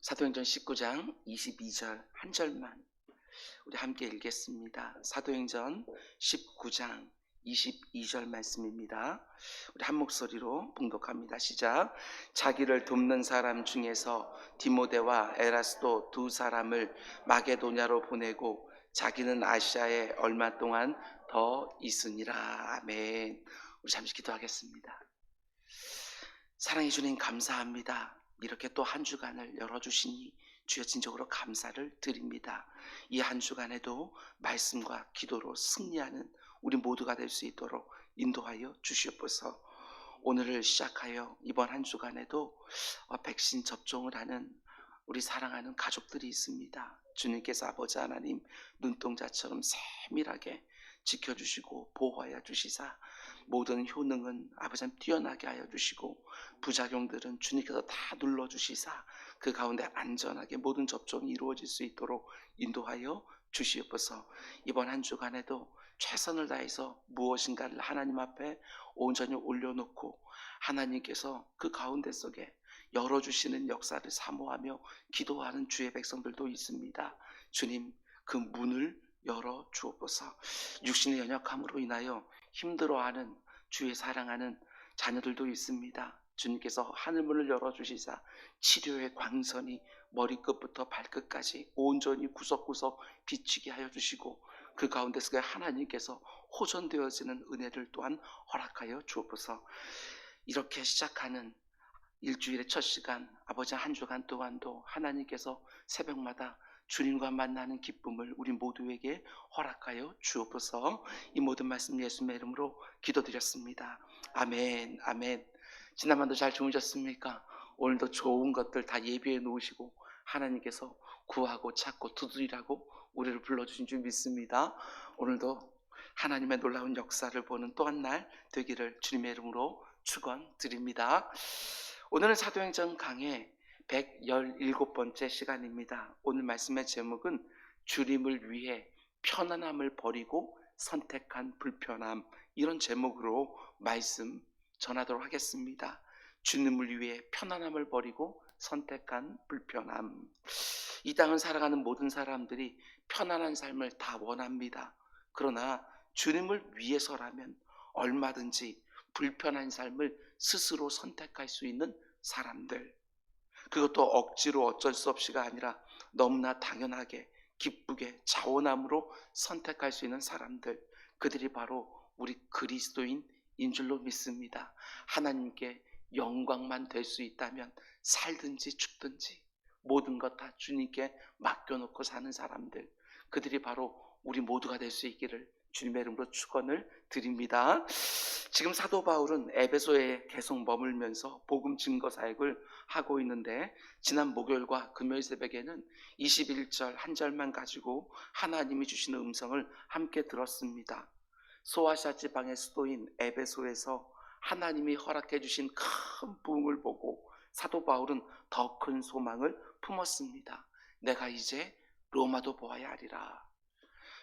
사도행전 19장 22절 한 절만 우리 함께 읽겠습니다. 사도행전 19장 22절 말씀입니다. 우리 한 목소리로 봉독합니다. 시작. 자기를 돕는 사람 중에서 디모데와 에라스도 두 사람을 마게도냐로 보내고 자기는 아시아에 얼마 동안 더 있으니라. 아멘. 우리 잠시 기도하겠습니다. 사랑해 주님 감사합니다. 이렇게 또 한 주간을 열어주시니 주여 진정으로 감사를 드립니다. 이 한 주간에도 말씀과 기도로 승리하는 우리 모두가 될 수 있도록 인도하여 주시옵소서. 오늘을 시작하여 이번 한 주간에도 백신 접종을 하는 우리 사랑하는 가족들이 있습니다. 주님께서 아버지 하나님 눈동자처럼 세밀하게 지켜주시고 보호하여 주시사 모든 효능은 아버지 하나님 뛰어나게 하여 주시고 부작용들은 주님께서 다 눌러주시사 그 가운데 안전하게 모든 접종이 이루어질 수 있도록 인도하여 주시옵소서. 이번 한 주간에도 최선을 다해서 무엇인가를 하나님 앞에 온전히 올려놓고 하나님께서 그 가운데 속에 열어주시는 역사를 사모하며 기도하는 주의 백성들도 있습니다. 주님 그 문을 열어 주옵소서. 육신의 연약함으로 인하여 힘들어하는 주의 사랑하는 자녀들도 있습니다. 주님께서 하늘문을 열어주시사 치료의 광선이 머리끝부터 발끝까지 온전히 구석구석 비치게 하여 주시고 그 가운데서 하나님께서 호전되어지는 은혜를 또한 허락하여 주옵소서. 이렇게 시작하는 일주일의 첫 시간 아버지 한 주간 동안도 하나님께서 새벽마다 주님과 만나는 기쁨을 우리 모두에게 허락하여 주옵소서. 이 모든 말씀 예수님의 이름으로 기도드렸습니다. 아멘. 아멘. 지난밤도 잘 주무셨습니까? 오늘도 좋은 것들 다 예비해 놓으시고 하나님께서 구하고 찾고 두드리라고 우리를 불러주신 줄 믿습니다. 오늘도 하나님의 놀라운 역사를 보는 또 한 날 되기를 주님의 이름으로 축원드립니다. 오늘은 사도행전 강의 117번째 시간입니다. 오늘 말씀의 제목은 주님을 위해 편안함을 버리고 선택한 불편함, 이런 제목으로 말씀 전하도록 하겠습니다. 주님을 위해 편안함을 버리고 선택한 불편함. 이 땅을 살아가는 모든 사람들이 편안한 삶을 다 원합니다. 그러나 주님을 위해서라면 얼마든지 불편한 삶을 스스로 선택할 수 있는 사람들, 그것도 억지로 어쩔 수 없이가 아니라 너무나 당연하게 기쁘게 자원함으로 선택할 수 있는 사람들, 그들이 바로 우리 그리스도인인 줄로 믿습니다. 하나님께 영광만 될 수 있다면 살든지 죽든지 모든 것 다 주님께 맡겨놓고 사는 사람들, 그들이 바로 우리 모두가 될 수 있기를 주님의 이름으로 축원을 드립니다. 지금 사도 바울은 에베소에 계속 머물면서 복음 증거 사역을 하고 있는데, 지난 목요일과 금요일 새벽에는 21절 한 절만 가지고 하나님이 주시는 음성을 함께 들었습니다. 소아시아 지방의 수도인 에베소에서 하나님이 허락해 주신 큰 부흥을 보고 사도 바울은 더 큰 소망을 품었습니다. 내가 이제 로마도 보아야 하리라.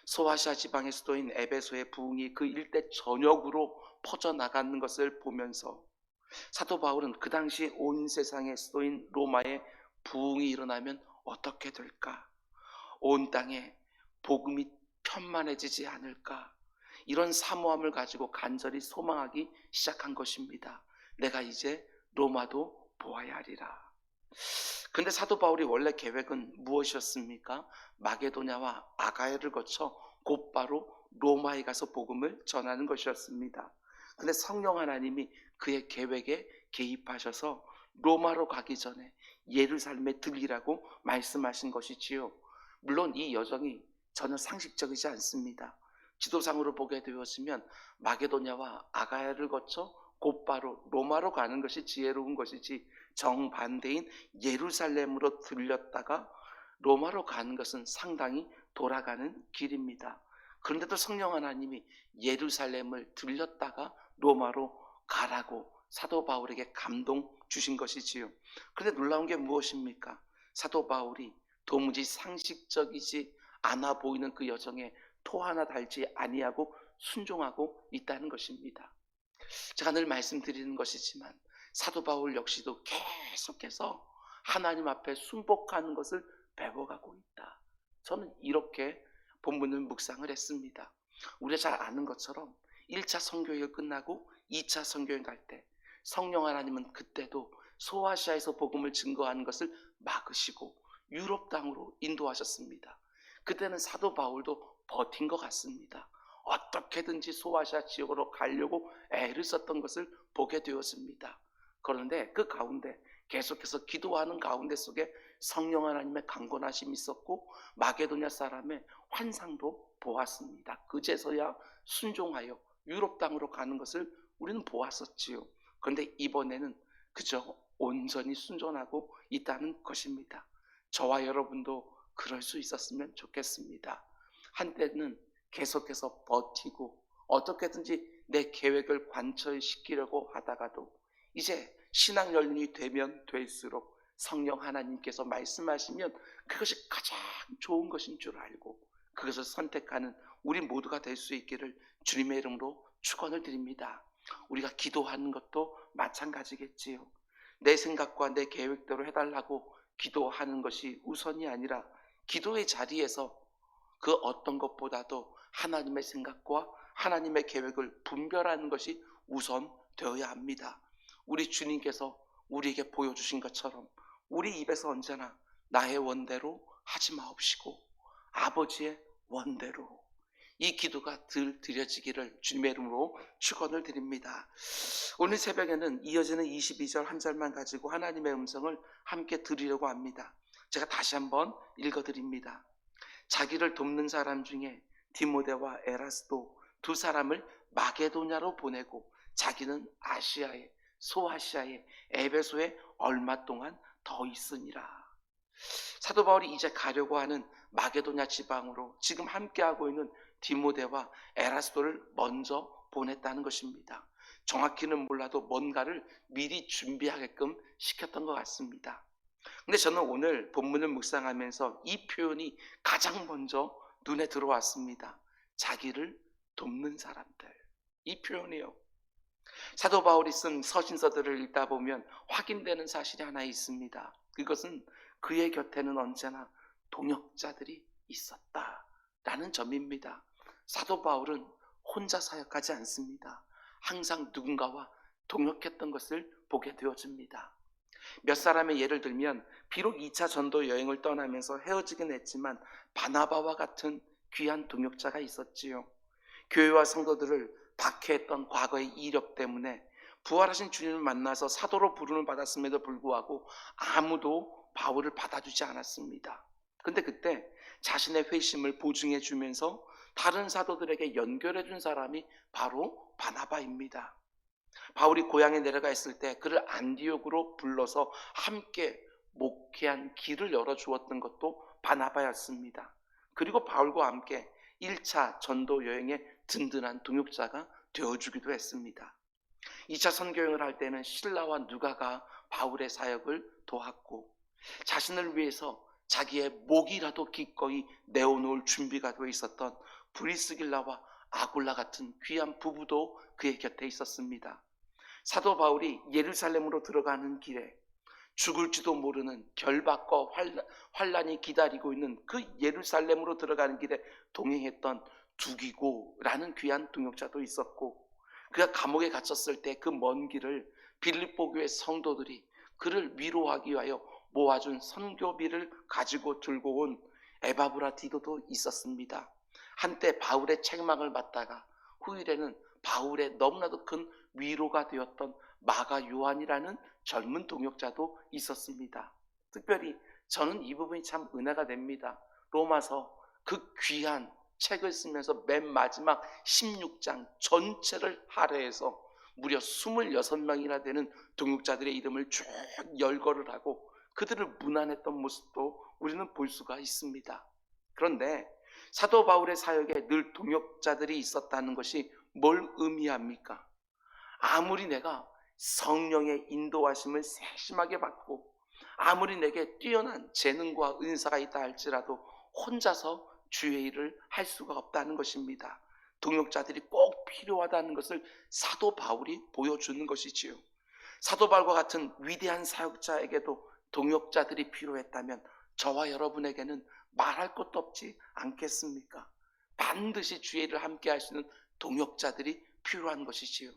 소아시아 지방의 수도인 에베소의 부흥이 그 일대 전역으로 퍼져나가는 것을 보면서 사도 바울은 그 당시 온 세상의 수도인 로마에 부흥이 일어나면 어떻게 될까? 온 땅에 복음이 편만해지지 않을까? 이런 사모함을 가지고 간절히 소망하기 시작한 것입니다. 내가 이제 로마도 보아야 하리라. 근데 사도 바울이 원래 계획은 무엇이었습니까? 마게도냐와 아가야를 거쳐 곧바로 로마에 가서 복음을 전하는 것이었습니다. 근데 성령 하나님이 그의 계획에 개입하셔서 로마로 가기 전에 예루살렘에 들리라고 말씀하신 것이지요. 물론 이 여정이 전혀 상식적이지 않습니다. 지도상으로 보게 되었으면 마게도냐와 아가야를 거쳐 곧바로 로마로 가는 것이 지혜로운 것이지, 정반대인 예루살렘으로 들렸다가 로마로 가는 것은 상당히 돌아가는 길입니다. 그런데도 성령 하나님이 예루살렘을 들렸다가 로마로 가라고 사도 바울에게 감동 주신 것이지요. 그런데 놀라운 게 무엇입니까? 사도 바울이 도무지 상식적이지 않아 보이는 그 여정에 토 하나 달지 아니하고 순종하고 있다는 것입니다. 제가 늘 말씀드리는 것이지만 사도 바울 역시도 계속해서 하나님 앞에 순복하는 것을 배워가고 있다. 저는 이렇게 본문을 묵상을 했습니다. 우리가 잘 아는 것처럼 1차 선교여행 끝나고 2차 선교여행 갈 때 성령 하나님은 그때도 소아시아에서 복음을 증거하는 것을 막으시고 유럽 땅으로 인도하셨습니다. 그때는 사도 바울도 버틴 것 같습니다. 어떻게든지 소아시아 지역으로 가려고 애를 썼던 것을 보게 되었습니다. 그런데 그 가운데 계속해서 기도하는 가운데 속에 성령 하나님의 강권하심이 있었고 마게도냐 사람의 환상도 보았습니다. 그제서야 순종하여 유럽 땅으로 가는 것을 우리는 보았었지요. 그런데 이번에는 그저 온전히 순종하고 있다는 것입니다. 저와 여러분도 그럴 수 있었으면 좋겠습니다. 한때는 계속해서 버티고 어떻게든지 내 계획을 관철시키려고 하다가도 이제 신앙 연륜이 되면 될수록 성령 하나님께서 말씀하시면 그것이 가장 좋은 것인 줄 알고 그것을 선택하는 우리 모두가 될 수 있기를 주님의 이름으로 축원을 드립니다. 우리가 기도하는 것도 마찬가지겠지요. 내 생각과 내 계획대로 해달라고 기도하는 것이 우선이 아니라 기도의 자리에서 그 어떤 것보다도 하나님의 생각과 하나님의 계획을 분별하는 것이 우선 되어야 합니다. 우리 주님께서 우리에게 보여주신 것처럼 우리 입에서 언제나 나의 원대로 하지 마옵시고 아버지의 원대로 이 기도가 드려지기를 주님의 이름으로 축원을 드립니다. 오늘 새벽에는 이어지는 22절 한 절만 가지고 하나님의 음성을 함께 드리려고 합니다. 제가 다시 한번 읽어드립니다. 자기를 돕는 사람 중에 디모데와 에라스도 두 사람을 마게도냐로 보내고 자기는 아시아에 소아시아에 에베소에 얼마 동안 더 있으니라. 사도 바울이 이제 가려고 하는 마게도냐 지방으로 지금 함께하고 있는 디모데와 에라스도를 먼저 보냈다는 것입니다. 정확히는 몰라도 뭔가를 미리 준비하게끔 시켰던 것 같습니다. 근데 저는 오늘 본문을 묵상하면서 이 표현이 가장 먼저 눈에 들어왔습니다. 자기를 돕는 사람들. 이 표현이요. 사도 바울이 쓴 서신서들을 읽다 보면 확인되는 사실이 하나 있습니다. 그것은 그의 곁에는 언제나 동역자들이 있었다라는 점입니다. 사도 바울은 혼자 사역하지 않습니다. 항상 누군가와 동역했던 것을 보게 되어집니다. 몇 사람의 예를 들면 비록 2차 전도 여행을 떠나면서 헤어지긴 했지만 바나바와 같은 귀한 동역자가 있었지요. 교회와 성도들을 박해했던 과거의 이력 때문에 부활하신 주님을 만나서 사도로 부름을 받았음에도 불구하고 아무도 바울을 받아주지 않았습니다. 그런데 그때 자신의 회심을 보증해 주면서 다른 사도들에게 연결해 준 사람이 바로 바나바입니다. 바울이 고향에 내려가 있을 때 그를 안디옥으로 불러서 함께 목회한 길을 열어주었던 것도 바나바였습니다. 그리고 바울과 함께 1차 전도 여행의 든든한 동역자가 되어주기도 했습니다. 2차 선교여행을 할 때는 실라와 누가가 바울의 사역을 도왔고 자신을 위해서 자기의 목이라도 기꺼이 내어놓을 준비가 되어 있었던 브리스길라와 아굴라 같은 귀한 부부도 그의 곁에 있었습니다. 사도 바울이 예루살렘으로 들어가는 길에 죽을지도 모르는 결박과 환란이 기다리고 있는 그 예루살렘으로 들어가는 길에 동행했던 두기고라는 귀한 동역자도 있었고 그가 감옥에 갇혔을 때 그 먼 길을 빌립보 교회 성도들이 그를 위로하기 위하여 모아준 선교비를 가지고 들고 온 에바브라디도도 있었습니다. 한때 바울의 책망을 받다가 후일에는 바울의 너무나도 큰 위로가 되었던 마가 요한이라는 젊은 동역자도 있었습니다. 특별히 저는 이 부분이 참 은혜가 됩니다. 로마서 그 귀한 책을 쓰면서 맨 마지막 16장 전체를 할애해서 무려 26명이나 되는 동역자들의 이름을 쭉 열거를 하고 그들을 문안했던 모습도 우리는 볼 수가 있습니다. 그런데 사도 바울의 사역에 늘 동역자들이 있었다는 것이 뭘 의미합니까? 아무리 내가 성령의 인도하심을 세심하게 받고 아무리 내게 뛰어난 재능과 은사가 있다 할지라도 혼자서 주의 일을 할 수가 없다는 것입니다. 동역자들이 꼭 필요하다는 것을 사도 바울이 보여주는 것이지요. 사도 바울과 같은 위대한 사역자에게도 동역자들이 필요했다면 저와 여러분에게는 말할 것도 없지 않겠습니까? 반드시 주의 일을 함께 할 수 있는 동역자들이 필요한 것이지요.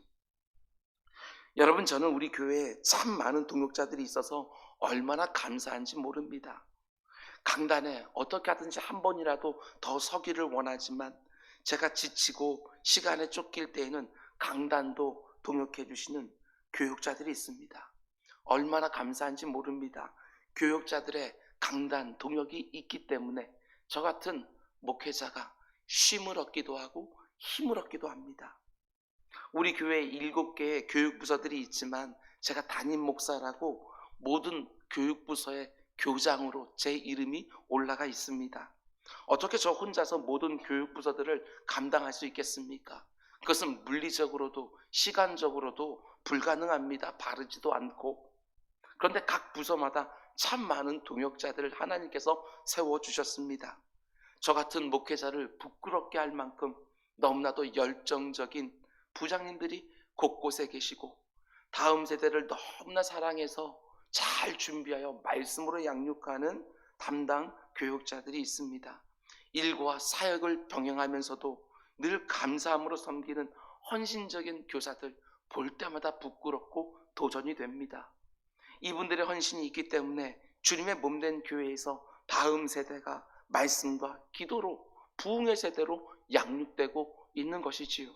여러분, 저는 우리 교회에 참 많은 동역자들이 있어서 얼마나 감사한지 모릅니다. 강단에 어떻게 하든지 한 번이라도 더 서기를 원하지만 제가 지치고 시간에 쫓길 때에는 강단도 동역해 주시는 교육자들이 있습니다. 얼마나 감사한지 모릅니다. 교육자들의 강단, 동역이 있기 때문에 저 같은 목회자가 쉼을 얻기도 하고 힘을 얻기도 합니다. 우리 교회에 7개의 교육부서들이 있지만 제가 담임 목사라고 모든 교육부서의 교장으로 제 이름이 올라가 있습니다. 어떻게 저 혼자서 모든 교육부서들을 감당할 수 있겠습니까? 그것은 물리적으로도 시간적으로도 불가능합니다. 바르지도 않고. 그런데 각 부서마다 참 많은 동역자들을 하나님께서 세워주셨습니다. 저 같은 목회자를 부끄럽게 할 만큼 너무나도 열정적인 부장님들이 곳곳에 계시고 다음 세대를 너무나 사랑해서 잘 준비하여 말씀으로 양육하는 담당 교육자들이 있습니다. 일과 사역을 병행하면서도 늘 감사함으로 섬기는 헌신적인 교사들 볼 때마다 부끄럽고 도전이 됩니다. 이분들의 헌신이 있기 때문에 주님의 몸된 교회에서 다음 세대가 말씀과 기도로 부흥의 세대로 양육되고 있는 것이지요.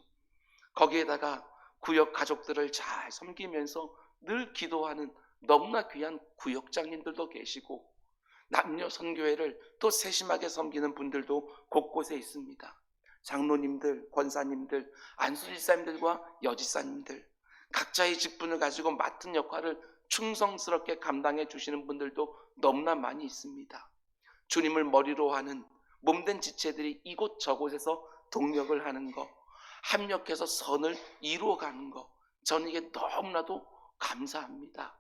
거기에다가 구역 가족들을 잘 섬기면서 늘 기도하는 너무나 귀한 구역장님들도 계시고 남녀 선교회를 또 세심하게 섬기는 분들도 곳곳에 있습니다. 장로님들, 권사님들, 안수지사님들과 여지사님들 각자의 직분을 가지고 맡은 역할을 충성스럽게 감당해 주시는 분들도 너무나 많이 있습니다. 주님을 머리로 하는 몸된 지체들이 이곳 저곳에서 동력을 하는 것, 합력해서 선을 이루어가는 것, 저는 이게 너무나도 감사합니다.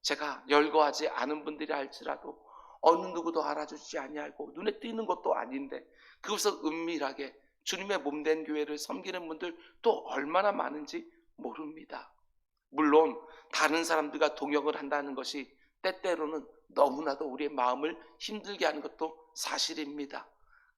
제가 열거하지 않은 분들이 할지라도 어느 누구도 알아주지 아니하고 눈에 띄는 것도 아닌데 그것을 은밀하게 주님의 몸된 교회를 섬기는 분들 또 얼마나 많은지 모릅니다. 물론 다른 사람들과 동역을 한다는 것이 때때로는 너무나도 우리의 마음을 힘들게 하는 것도 사실입니다.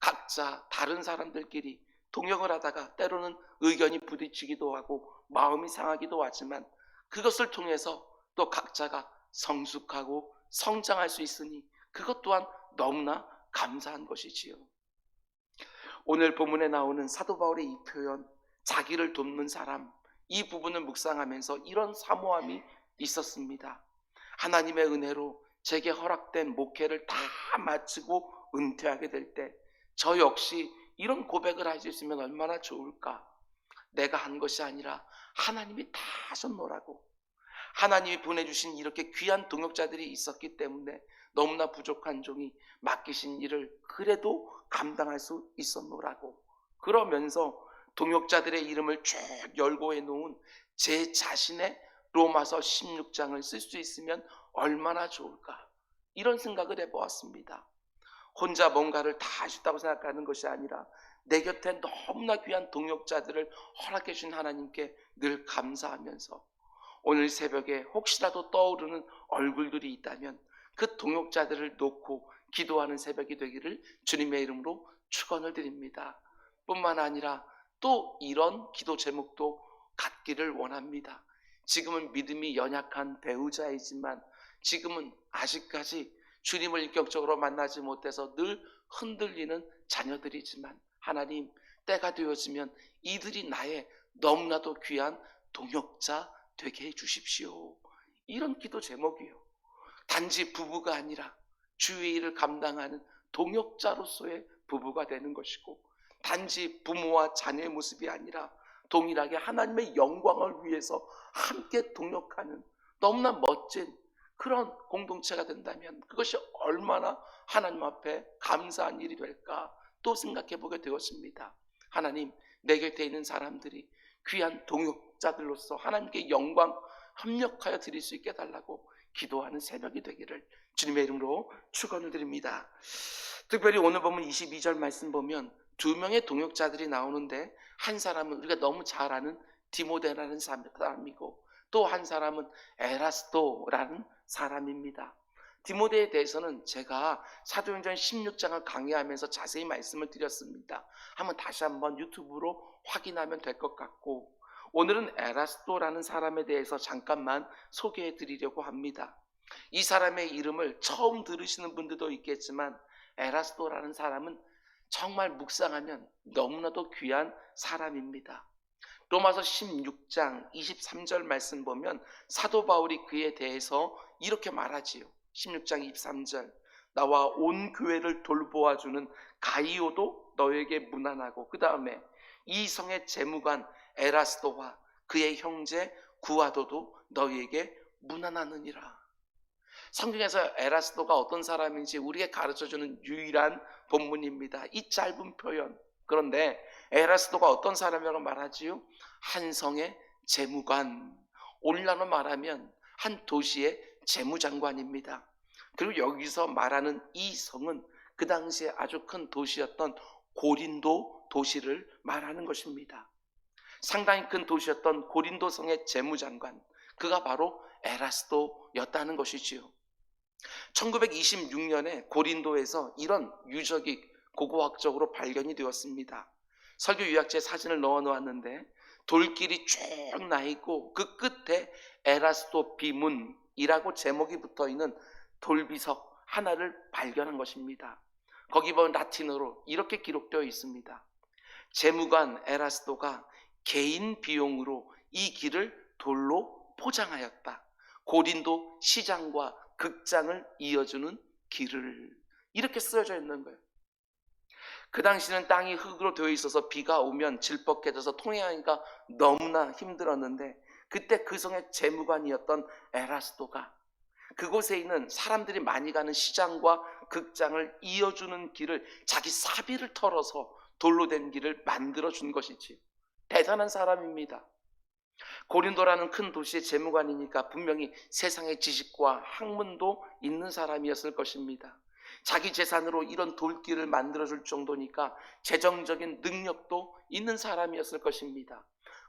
각자 다른 사람들끼리 동역을 하다가 때로는 의견이 부딪히기도 하고 마음이 상하기도 하지만 그것을 통해서 또 각자가 성숙하고 성장할 수 있으니 그것 또한 너무나 감사한 것이지요. 오늘 본문에 나오는 사도 바울의 이 표현, 자기를 돕는 사람, 이 부분을 묵상하면서 이런 사모함이 있었습니다. 하나님의 은혜로 제게 허락된 목회를 다 마치고 은퇴하게 될 때 저 역시 이런 고백을 할 수 있으면 얼마나 좋을까. 내가 한 것이 아니라 하나님이 다 하셨노라고. 하나님이 보내주신 이렇게 귀한 동역자들이 있었기 때문에 너무나 부족한 종이 맡기신 일을 그래도 감당할 수 있었노라고. 그러면서 동역자들의 이름을 쭉 열고해 놓은 제 자신의 로마서 16장을 쓸 수 있으면 얼마나 좋을까. 이런 생각을 해보았습니다. 혼자 뭔가를 다 하셨다고 생각하는 것이 아니라 내 곁에 너무나 귀한 동역자들을 허락해 주신 하나님께 늘 감사하면서 오늘 새벽에 혹시라도 떠오르는 얼굴들이 있다면 그 동역자들을 놓고 기도하는 새벽이 되기를 주님의 이름으로 축원을 드립니다. 뿐만 아니라 또 이런 기도 제목도 갖기를 원합니다. 지금은 믿음이 연약한 배우자이지만 지금은 아직까지 주님을 인격적으로 만나지 못해서 늘 흔들리는 자녀들이지만 하나님, 때가 되어지면 이들이 나의 너무나도 귀한 동역자 되게 해주십시오. 이런 기도 제목이요. 단지 부부가 아니라 주의 일을 감당하는 동역자로서의 부부가 되는 것이고 단지 부모와 자녀의 모습이 아니라 동일하게 하나님의 영광을 위해서 함께 동역하는 너무나 멋진 그런 공동체가 된다면 그것이 얼마나 하나님 앞에 감사한 일이 될까 또 생각해 보게 되었습니다. 하나님, 내 곁에 있는 사람들이 귀한 동역자들로서 하나님께 영광 협력하여 드릴 수 있게 해달라고 기도하는 새벽이 되기를 주님의 이름으로 축원을 드립니다. 특별히 오늘 보면 22절 말씀 보면 2명의 동역자들이 나오는데 한 사람은 우리가 너무 잘 아는 디모데라는 사람이고 또 한 사람은 에라스도라는 사람입니다. 디모데에 대해서는 제가 사도행전 16장을 강의하면서 자세히 말씀을 드렸습니다. 다시 한번 유튜브로 확인하면 될 것 같고, 오늘은 에라스도라는 사람에 대해서 잠깐만 소개해 드리려고 합니다. 이 사람의 이름을 처음 들으시는 분들도 있겠지만, 에라스도라는 사람은 정말 묵상하면 너무나도 귀한 사람입니다. 로마서 16장 23절 말씀 보면 사도 바울이 그에 대해서 이렇게 말하지요. 16장 23절, 나와 온 교회를 돌보아주는 가이오도 너에게 문안하고, 그 다음에 이 성의 재무관 에라스도와 그의 형제 구아도도 너에게 문안하느니라. 성경에서 에라스도가 어떤 사람인지 우리에게 가르쳐주는 유일한 본문입니다. 이 짧은 표현. 그런데 에라스도가 어떤 사람이라고 말하지요? 한 성의 재무관, 오늘날로 말하면 한 도시의 재무장관입니다. 그리고 여기서 말하는 이 성은 그 당시에 아주 큰 도시였던 고린도 도시를 말하는 것입니다. 상당히 큰 도시였던 고린도 성의 재무장관, 그가 바로 에라스도였다는 것이지요. 1926년에 고린도에서 이런 유적이 고고학적으로 발견이 되었습니다. 설교 요약지에 사진을 넣어 놓았는데, 돌길이 쭉 나 있고 그 끝에 에라스도 비문이라고 제목이 붙어 있는 돌비석 하나를 발견한 것입니다. 거기 보면 라틴어로 이렇게 기록되어 있습니다. 재무관 에라스도가 개인 비용으로 이 길을 돌로 포장하였다. 고린도 시장과 극장을 이어주는 길을, 이렇게 쓰여져 있는 거예요. 그 당시는 땅이 흙으로 되어 있어서 비가 오면 질퍽해져서 통행하기가 너무나 힘들었는데, 그때 그 성의 재무관이었던 에라스도가 그곳에 있는 사람들이 많이 가는 시장과 극장을 이어주는 길을 자기 사비를 털어서 돌로 된 길을 만들어준 것이지. 대단한 사람입니다. 고린도라는 큰 도시의 재무관이니까 분명히 세상의 지식과 학문도 있는 사람이었을 것입니다. 자기 재산으로 이런 돌길을 만들어줄 정도니까 재정적인 능력도 있는 사람이었을 것입니다.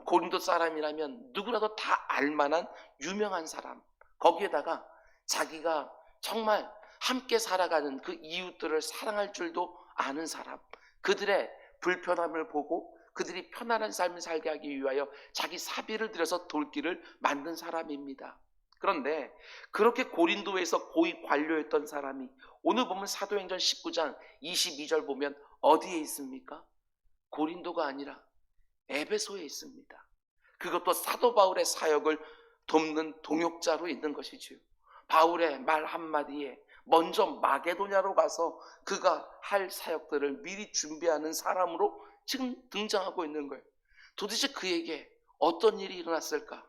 고린도 사람이라면 누구라도 다 알만한 유명한 사람, 거기에다가 자기가 정말 함께 살아가는 그 이웃들을 사랑할 줄도 아는 사람, 그들의 불편함을 보고 그들이 편안한 삶을 살게 하기 위하여 자기 사비를 들여서 돌길을 만든 사람입니다. 그런데 그렇게 고린도에서 고위 관료였던 사람이 오늘 보면 사도행전 19장 22절 보면 어디에 있습니까? 고린도가 아니라 에베소에 있습니다. 그것도 사도 바울의 사역을 돕는 동역자로 있는 것이지요. 바울의 말 한마디에 먼저 마게도냐로 가서 그가 할 사역들을 미리 준비하는 사람으로 지금 등장하고 있는 거예요. 도대체 그에게 어떤 일이 일어났을까?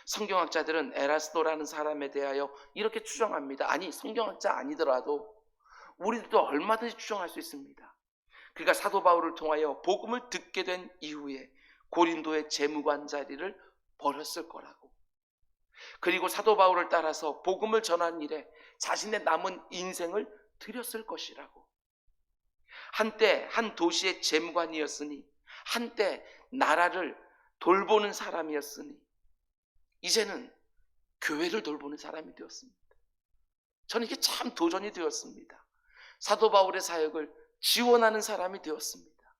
성경학자들은 에라스도라는 사람에 대하여 이렇게 추정합니다. 아니, 성경학자 아니더라도 우리도 얼마든지 추정할 수 있습니다. 그가 사도 바울을 통하여 복음을 듣게 된 이후에 고린도의 재무관 자리를 버렸을 거라고. 그리고 사도 바울을 따라서 복음을 전하는 일에 자신의 남은 인생을 드렸을 것이라고. 한때 한 도시의 재무관이었으니, 한때 나라를 돌보는 사람이었으니, 이제는 교회를 돌보는 사람이 되었습니다. 저는 이게 참 도전이 되었습니다. 사도 바울의 사역을 지원하는 사람이 되었습니다.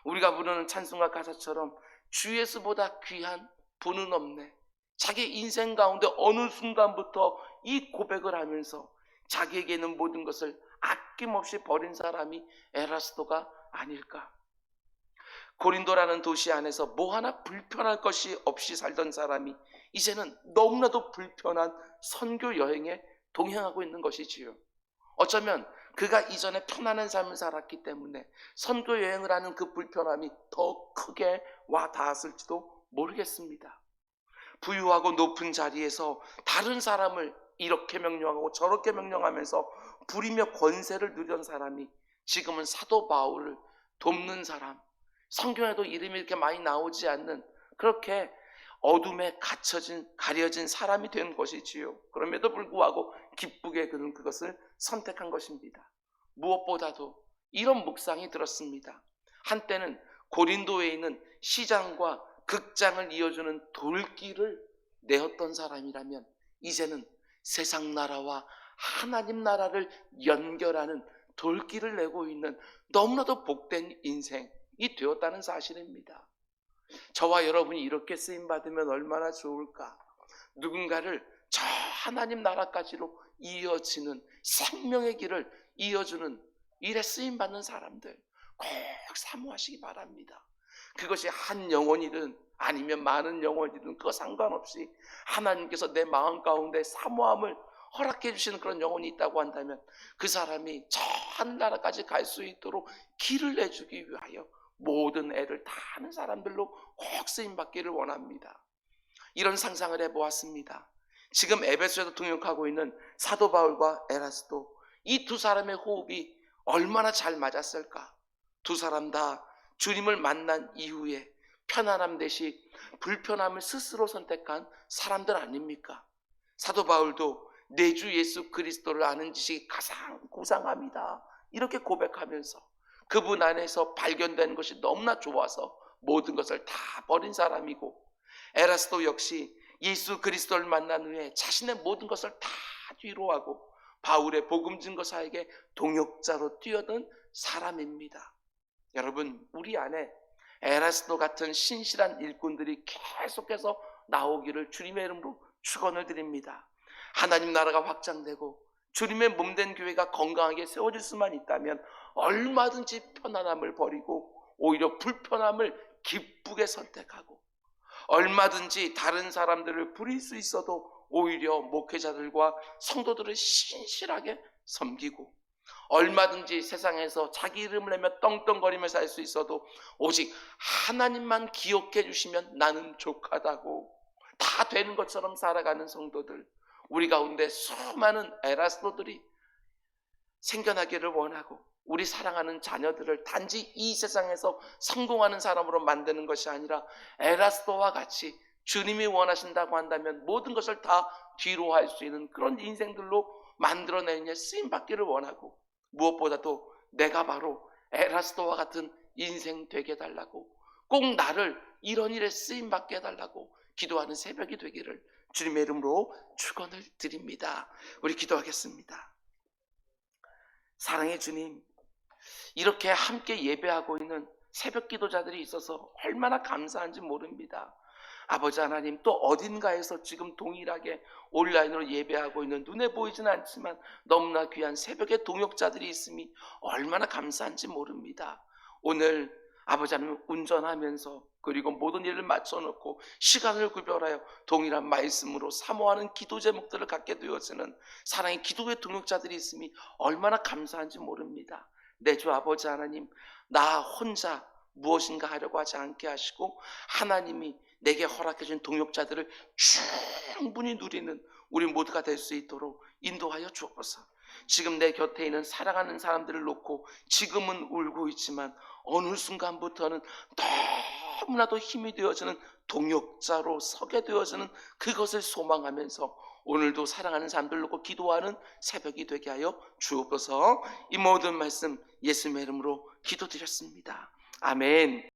우리가 부르는 찬송가 가사처럼 주 예수보다 귀한 분은 없네. 자기 인생 가운데 어느 순간부터 이 고백을 하면서 자기에게 있는 모든 것을 아낌없이 버린 사람이 에라스도가 아닐까. 고린도라는 도시 안에서 뭐 하나 불편할 것이 없이 살던 사람이 이제는 너무나도 불편한 선교 여행에 동행하고 있는 것이지요. 어쩌면 그가 이전에 편안한 삶을 살았기 때문에 선교 여행을 하는 그 불편함이 더 크게 와 닿았을지도 모르겠습니다. 부유하고 높은 자리에서 다른 사람을 이렇게 명령하고 저렇게 명령하면서 부리며 권세를 누리던 사람이 지금은 사도 바울을 돕는 사람, 성경에도 이름이 이렇게 많이 나오지 않는 그렇게 어둠에 가려진 사람이 된 것이지요. 그럼에도 불구하고 기쁘게 그는 그것을 선택한 것입니다. 무엇보다도 이런 묵상이 들었습니다. 한때는 고린도에 있는 시장과 극장을 이어주는 돌길을 내었던 사람이라면 이제는 세상 나라와 하나님 나라를 연결하는 돌길을 내고 있는 너무나도 복된 인생이 되었다는 사실입니다. 저와 여러분이 이렇게 쓰임받으면 얼마나 좋을까. 누군가를 저 하나님 나라까지로 이어지는 생명의 길을 이어주는 일에 쓰임받는 사람들 꼭 사모하시기 바랍니다. 그것이 한 영혼이든 아니면 많은 영혼이든 그거 상관없이 하나님께서 내 마음 가운데 사모함을 허락해 주시는 그런 영혼이 있다고 한다면 그 사람이 저 하늘나라까지 갈 수 있도록 길을 내주기 위하여 모든 애를 다 하는 사람들로 꼭 쓰임받기를 원합니다. 이런 상상을 해보았습니다. 지금 에베소에서 동역하고 있는 사도 바울과 에라스도, 이 두 사람의 호흡이 얼마나 잘 맞았을까. 두 사람 다 주님을 만난 이후에 편안함 대신 불편함을 스스로 선택한 사람들 아닙니까? 사도 바울도 내 주 예수 그리스도를 아는 지식이 가장 고상합니다, 이렇게 고백하면서 그분 안에서 발견되는 것이 너무나 좋아서 모든 것을 다 버린 사람이고, 에라스도 역시 예수 그리스도를 만난 후에 자신의 모든 것을 다 뒤로 하고 바울의 복음 증거사에게 동역자로 뛰어든 사람입니다. 여러분, 우리 안에 에라스도 같은 신실한 일꾼들이 계속해서 나오기를 주님의 이름으로 축원을 드립니다. 하나님 나라가 확장되고 주님의 몸된 교회가 건강하게 세워질 수만 있다면 얼마든지 편안함을 버리고 오히려 불편함을 기쁘게 선택하고, 얼마든지 다른 사람들을 부릴 수 있어도 오히려 목회자들과 성도들을 신실하게 섬기고, 얼마든지 세상에서 자기 이름을 내며 떵떵거리며 살 수 있어도 오직 하나님만 기억해 주시면 나는 족하다고 다 되는 것처럼 살아가는 성도들, 우리 가운데 수많은 에라스도들이 생겨나기를 원하고, 우리 사랑하는 자녀들을 단지 이 세상에서 성공하는 사람으로 만드는 것이 아니라 에라스도와 같이 주님이 원하신다고 한다면 모든 것을 다 뒤로 할 수 있는 그런 인생들로 만들어내는 쓰임받기를 원하고, 무엇보다도 내가 바로 에라스도와 같은 인생 되게 해달라고, 꼭 나를 이런 일에 쓰임받게 해달라고 기도하는 새벽이 되기를 주님의 이름으로 축원을 드립니다. 우리 기도하겠습니다. 사랑의 주님, 이렇게 함께 예배하고 있는 새벽 기도자들이 있어서 얼마나 감사한지 모릅니다. 아버지 하나님, 또 어딘가에서 지금 동일하게 온라인으로 예배하고 있는 눈에 보이지는 않지만 너무나 귀한 새벽의 동역자들이 있음이 얼마나 감사한지 모릅니다. 오늘 아버지 하나님 운전하면서 그리고 모든 일을 맞춰놓고 시간을 구별하여 동일한 말씀으로 사모하는 기도 제목들을 갖게 되어지는 사랑의 기도의 동역자들이 있음이 얼마나 감사한지 모릅니다. 내 주 아버지 하나님, 나 혼자 무엇인가 하려고 하지 않게 하시고 하나님이 내게 허락해 준 동역자들을 충분히 누리는 우리 모두가 될 수 있도록 인도하여 주옵소서. 지금 내 곁에 있는 사랑하는 사람들을 놓고 지금은 울고 있지만 어느 순간부터는 너무나도 힘이 되어지는 동역자로 서게 되어지는 그것을 소망하면서 오늘도 사랑하는 사람들 놓고 기도하는 새벽이 되게 하여 주옵소서. 이 모든 말씀 예수님의 이름으로 기도드렸습니다. 아멘.